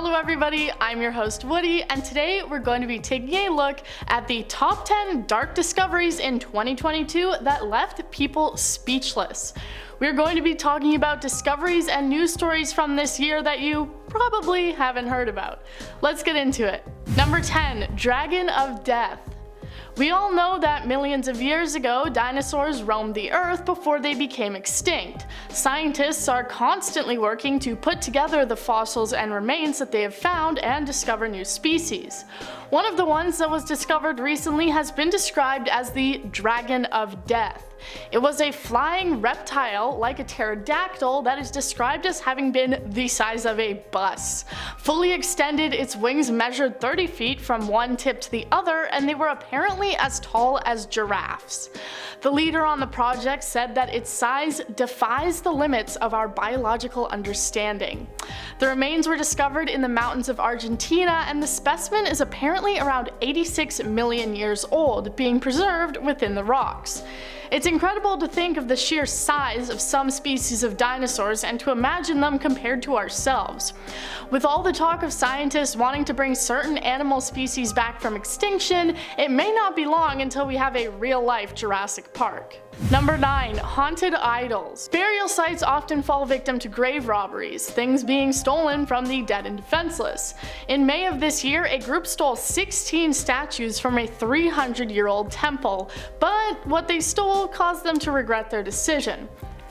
Hello everybody, I'm your host Woody, and today we're going to be taking a look at the top 10 dark discoveries in 2022 that left people speechless. We're going to be talking about discoveries and news stories from this year that you probably haven't heard about. Let's get into it. Number 10, Dragon of Death. We all know that millions of years ago, dinosaurs roamed the earth before they became extinct. Scientists are constantly working to put together the fossils and remains that they have found and discover new species. One of the ones that was discovered recently has been described as the Dragon of Death. It was a flying reptile like a pterodactyl that is described as having been the size of a bus. Fully extended, its wings measured 30 feet from one tip to the other, and they were apparently as tall as giraffes. The leader on the project said that its size defies the limits of our biological understanding. The remains were discovered in the mountains of Argentina, and the specimen is apparently around 86 million years old, being preserved within the rocks. It's incredible to think of the sheer size of some species of dinosaurs and to imagine them compared to ourselves. With all the talk of scientists wanting to bring certain animal species back from extinction, it may not be long until we have a real-life Jurassic Park. Number 9. Haunted idols. Burial sites often fall victim to grave robberies, things being stolen from the dead and defenseless. In May of this year, a group stole 16 statues from a 300-year-old temple, but what they stole caused them to regret their decision.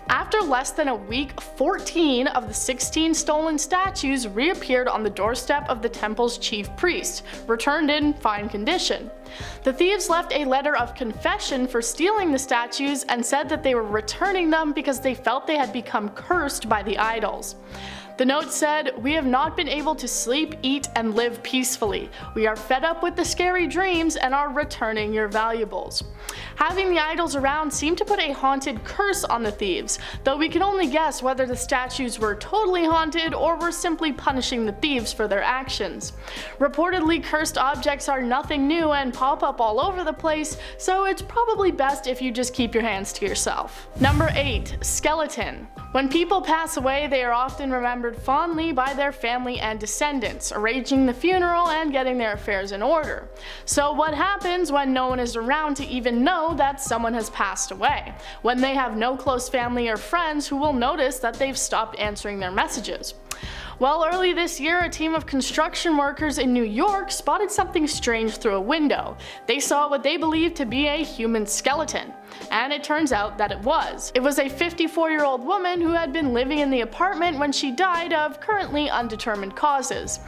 After less than a week, 14 of the 16 stolen statues reappeared on the doorstep of the temple's chief priest, returned in fine condition. The thieves left a letter of confession for stealing the statues and said that they were returning them because they felt they had become cursed by the idols. The note said, "We have not been able to sleep, eat, and live peacefully. We are fed up with the scary dreams and are returning your valuables." Having the idols around seemed to put a haunted curse on the thieves, though we can only guess whether the statues were totally haunted or were simply punishing the thieves for their actions. Reportedly, cursed objects are nothing new and pop up all over the place, so it's probably best if you just keep your hands to yourself. Number 8. Skeleton. When people pass away, they are often remembered fondly by their family and descendants, arranging the funeral and getting their affairs in order. So what happens when no one is around to even know that someone has passed away? When they have no close family or friends who will notice that they've stopped answering their messages? Well, early this year, a team of construction workers in New York spotted something strange through a window. They saw what they believed to be a human skeleton, and it turns out that it was. It was a 54-year-old woman who had been living in the apartment when she died of currently undetermined causes.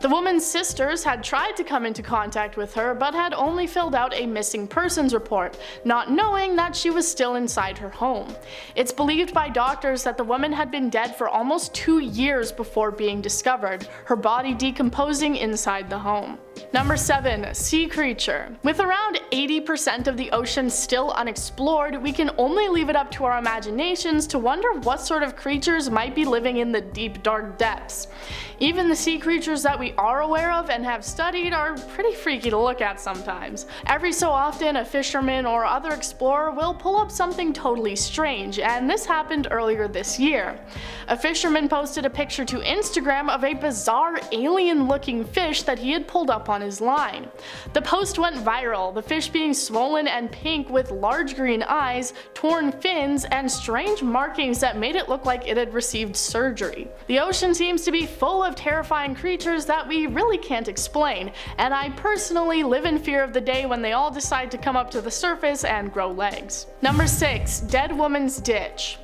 The woman's sisters had tried to come into contact with her, but had only filled out a missing persons report, not knowing that she was still inside her home. It's believed by doctors that the woman had been dead for almost 2 years before being discovered, her body decomposing inside the home. Number 7. Sea creature. With around 80% of the ocean still unexplored, we can only leave it up to our imaginations to wonder what sort of creatures might be living in the deep, dark depths. Even the sea creatures that we are aware of and have studied are pretty freaky to look at sometimes. Every so often, a fisherman or other explorer will pull up something totally strange, and this happened earlier this year. A fisherman posted a picture to Instagram of a bizarre alien-looking fish that he had pulled up on his line. The post went viral, the fish being swollen and pink with large green eyes, torn fins, and strange markings that made it look like it had received surgery. The ocean seems to be full of terrifying creatures that we really can't explain, and I personally live in fear of the day when they all decide to come up to the surface and grow legs. Number 6. Dead woman's ditch.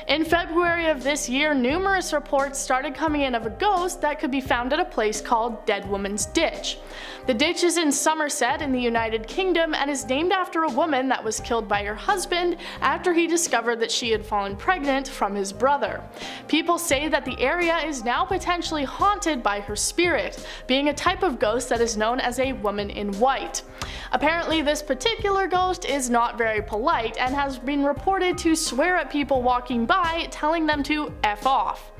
In February of this year, numerous reports started coming in of a ghost that could be found at a place called Dead Woman's Ditch. The ditch is in Somerset in the United Kingdom and is named after a woman that was killed by her husband after he discovered that she had fallen pregnant from his brother. People say that the area is now potentially haunted by her spirit, being a type of ghost that is known as a woman in white. Apparently, this particular ghost is not very polite and has been reported to swear at people walking by, telling them to F off.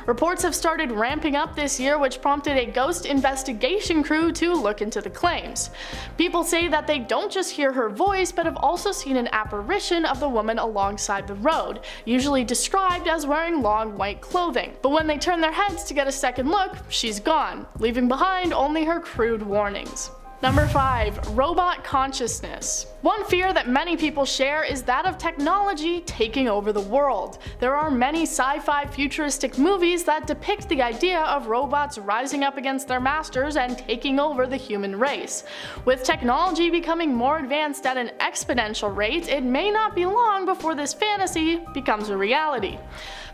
Reports have started ramping up this year, which prompted a ghost investigation crew to look into the claims. People say that they don't just hear her voice, but have also seen an apparition of the woman alongside the road, usually described as wearing long white clothing. But when they turn their heads to get a second look, she's gone, leaving behind only her crude warnings. Number 5. Robot consciousness. One fear that many people share is that of technology taking over the world. There are many sci-fi futuristic movies that depict the idea of robots rising up against their masters and taking over the human race. With technology becoming more advanced at an exponential rate, it may not be long before this fantasy becomes a reality.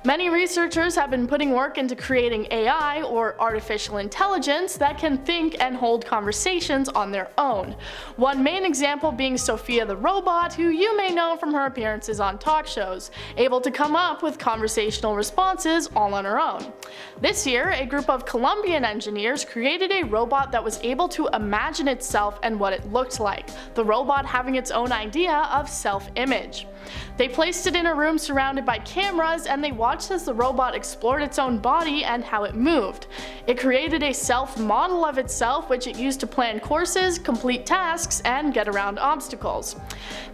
Many researchers have been putting work into creating AI, or artificial intelligence, that can think and hold conversations on their own. One main example being Sophia the robot, who you may know from her appearances on talk shows, able to come up with conversational responses all on her own. This year, a group of Colombian engineers created a robot that was able to imagine itself and what it looked like, the robot having its own idea of self-image. They placed it in a room surrounded by cameras, and they watched as the robot explored its own body and how it moved. It created a self-model of itself, which it used to plan courses, complete tasks, and get around obstacles.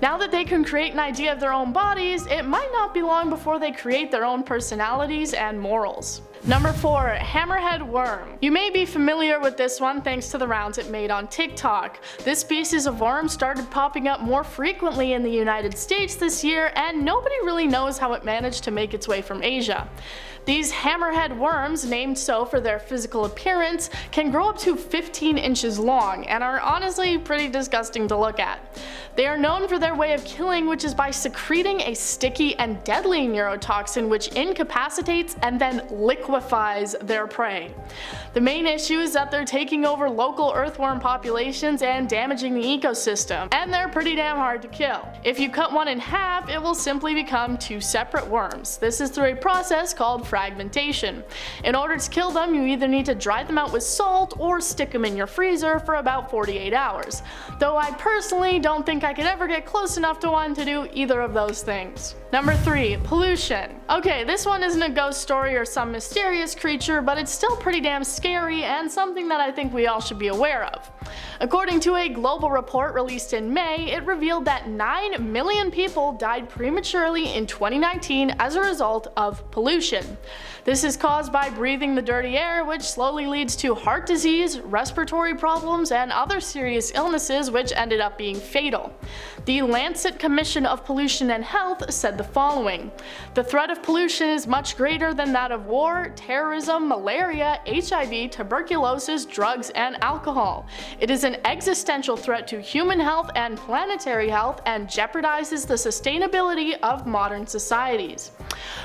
Now that they can create an idea of their own bodies, it might not be long before they create their own personalities and morals. Number 4. Hammerhead Worm. You may be familiar with this one thanks to the rounds it made on TikTok. This species of worm started popping up more frequently in the United States this year, and nobody really knows how it managed to make its way from Asia. These hammerhead worms, named so for their physical appearance, can grow up to 15 inches long and are honestly pretty disgusting to look at. They are known for their way of killing, which is by secreting a sticky and deadly neurotoxin which incapacitates and then liquefies their prey. The main issue is that they're taking over local earthworm populations and damaging the ecosystem, and they're pretty damn hard to kill. If you cut one in half, it will simply become 2 separate worms. This is through a process called fragmentation. In order to kill them, you either need to dry them out with salt or stick them in your freezer for about 48 hours. Though I personally don't think I could ever get close enough to one to do either of those things. Number 3. Pollution. Okay, this one isn't a ghost story or some mysterious creature, but it's still pretty damn scary and something that I think we all should be aware of. According to a global report released in May, it revealed that 9 million people died prematurely in 2019 as a result of pollution. This is caused by breathing the dirty air, which slowly leads to heart disease, respiratory problems, and other serious illnesses which ended up being fatal. The Lancet Commission of Pollution and Health said the following: "The threat of pollution is much greater than that of war, terrorism, malaria, HIV, tuberculosis, drugs, and alcohol. It is an existential threat to human health and planetary health and jeopardizes the sustainability of modern societies."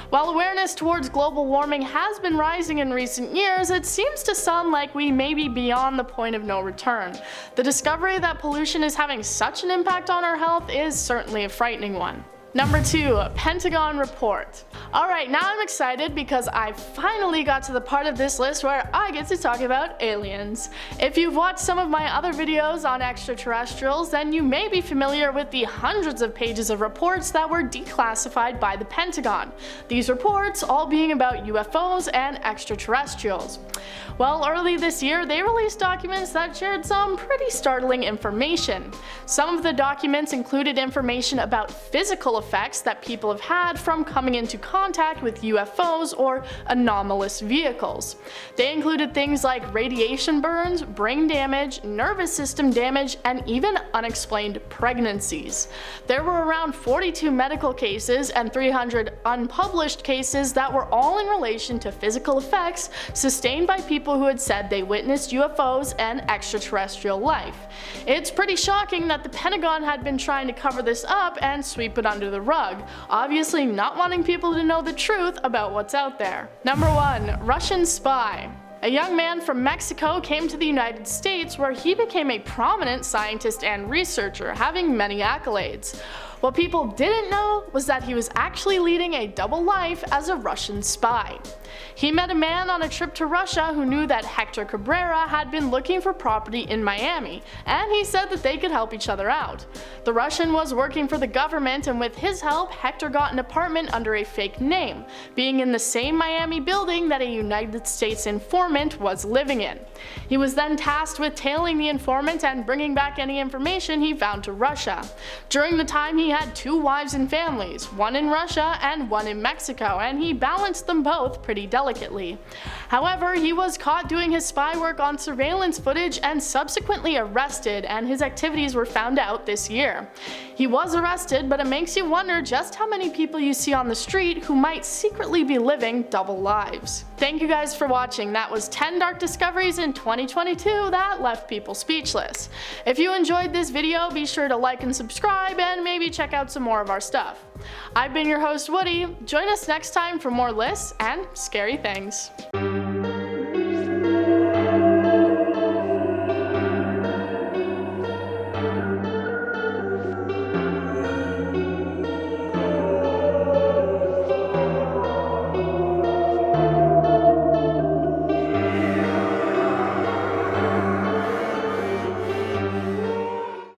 While awareness towards global warming has been rising in recent years, it seems to some like we may be beyond the point of no return. The discovery that pollution is having such an impact on our health is certainly a frightening one. Number 2. Pentagon Report. Alright, now I'm excited because I finally got to the part of this list where I get to talk about aliens. If you've watched some of my other videos on extraterrestrials, then you may be familiar with the hundreds of pages of reports that were declassified by the Pentagon. These reports all being about UFOs and extraterrestrials. Well, early this year, they released documents that shared some pretty startling information. Some of the documents included information about physical effects that people have had from coming into contact with UFOs or anomalous vehicles. They included things like radiation burns, brain damage, nervous system damage, and even unexplained pregnancies. There were around 42 medical cases and 300 unpublished cases that were all in relation to physical effects sustained by people who had said they witnessed UFOs and extraterrestrial life. It's pretty shocking that the Pentagon had been trying to cover this up and sweep it under the rug, obviously not wanting people to know the truth about what's out there. Number 1. Russian spy. A young man from Mexico came to the United States where he became a prominent scientist and researcher, having many accolades. What people didn't know was that he was actually leading a double life as a Russian spy. He met a man on a trip to Russia who knew that Hector Cabrera had been looking for property in Miami, and he said that they could help each other out. The Russian was working for the government, and with his help, Hector got an apartment under a fake name, being in the same Miami building that a United States informant was living in. He was then tasked with tailing the informant and bringing back any information he found to Russia. During the time, he had 2 wives and families, one in Russia and one in Mexico, and he balanced them both pretty delicately. However, he was caught doing his spy work on surveillance footage and subsequently arrested, and his activities were found out this year. He was arrested, but it makes you wonder just how many people you see on the street who might secretly be living double lives. Thank you guys for watching. That was 10 dark discoveries in 2022 that left people speechless. If you enjoyed this video, be sure to like and subscribe, and maybe check out some more of our stuff. I've been your host, Woody. Join us next time for more lists and scary things.